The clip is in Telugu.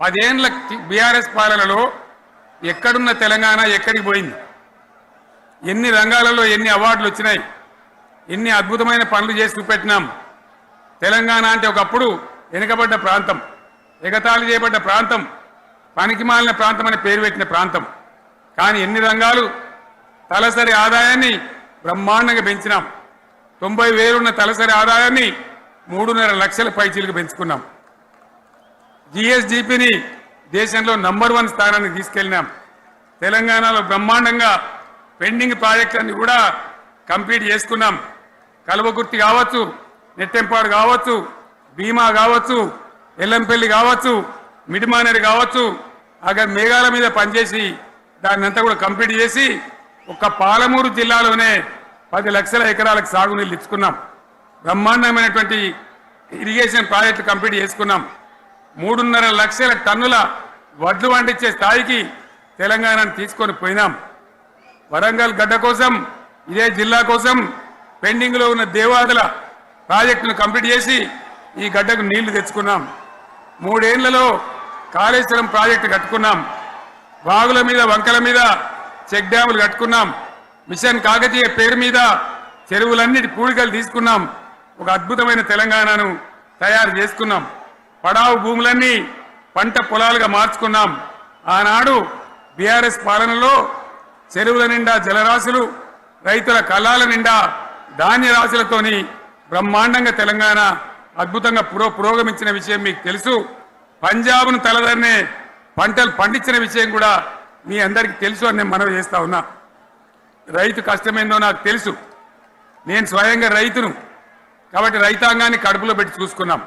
10 ఏళ్ల బీఆర్ఎస్ పాలనలో ఎక్కడున్న తెలంగాణ ఎక్కడికి పోయింది? ఎన్ని రంగాలలో ఎన్ని అవార్డులు వచ్చినాయి? ఎన్ని అద్భుతమైన పనులు చేసి చూపెట్టినాం? తెలంగాణ అంటే ఒకప్పుడు వెనుకబడ్డ ప్రాంతం, ఎగతాళి చేయబడ్డ ప్రాంతం, పనికిమాలిన ప్రాంతం అని పేరు పెట్టిన ప్రాంతం. కానీ ఎన్ని రంగాలు, తలసరి ఆదాయాన్ని బ్రహ్మాండంగా పెంచినాం. 90,000 ఉన్న తలసరి ఆదాయాన్ని 3.5 లక్షల పైచీలకు పెంచుకున్నాం. జిఎస్డిపిని దేశంలో నంబర్ 1 స్థానానికి తీసుకెళ్లినాం. తెలంగాణలో బ్రహ్మాండంగా పెండింగ్ ప్రాజెక్టులన్నీ కూడా కంప్లీట్ చేసుకున్నాం. కల్వకుర్తి కావచ్చు, నెట్టెంపాడు కావచ్చు, భీమా కావచ్చు, ఎల్లంపల్లి కావచ్చు, మిడిమానేరు కావచ్చు, అక్కడ మేఘాల మీద పనిచేసి దాన్ని అంతా కూడా కంప్లీట్ చేసి ఒక్క పాలమూరు జిల్లాలోనే 10 లక్షల ఎకరాలకు సాగునీళ్ళు ఇచ్చుకున్నాం. బ్రహ్మాండమైనటువంటి ఇరిగేషన్ ప్రాజెక్టు కంప్లీట్ చేసుకున్నాం. 3.5 లక్షల టన్నుల వడ్లు పండించే స్థాయికి తెలంగాణను తీసుకొని పోయినాం. వరంగల్ గడ్డ కోసం, ఇదే జిల్లా కోసం పెండింగ్లో ఉన్న దేవాదుల ప్రాజెక్టును కంప్లీట్ చేసి ఈ గడ్డకు నీళ్లు తెచ్చుకున్నాం. 3 ఏళ్లలో కాళేశ్వరం ప్రాజెక్టు కట్టుకున్నాం. వాగుల మీద, వంకల మీద చెక్ డ్యాములు కట్టుకున్నాం. మిషన్ కాకతీయ పేరు మీద చెరువులన్నిటి పూడికలు తీసుకున్నాం. ఒక అద్భుతమైన తెలంగాణను తయారు చేసుకున్నాం. పడావు భూములన్నీ పంట పొలాలుగా మార్చుకున్నాం. ఆనాడు బీఆర్ఎస్ పాలనలో చెరువుల నిండా జలరాశులు, రైతుల కళ్ళాల నిండా ధాన్య రాశులతోని బ్రహ్మాండంగా తెలంగాణ అద్భుతంగా పురోగమించిన విషయం మీకు తెలుసు. పంజాబ్ను తలదన్నే పంటలు పండించిన విషయం కూడా మీ అందరికీ తెలుసు అని నేను మనవి చేస్తా ఉన్నా. రైతు కష్టమేందో నాకు తెలుసు. నేను స్వయంగా రైతును కాబట్టి రైతాంగాన్ని కడుపులో పెట్టి చూసుకున్నాం.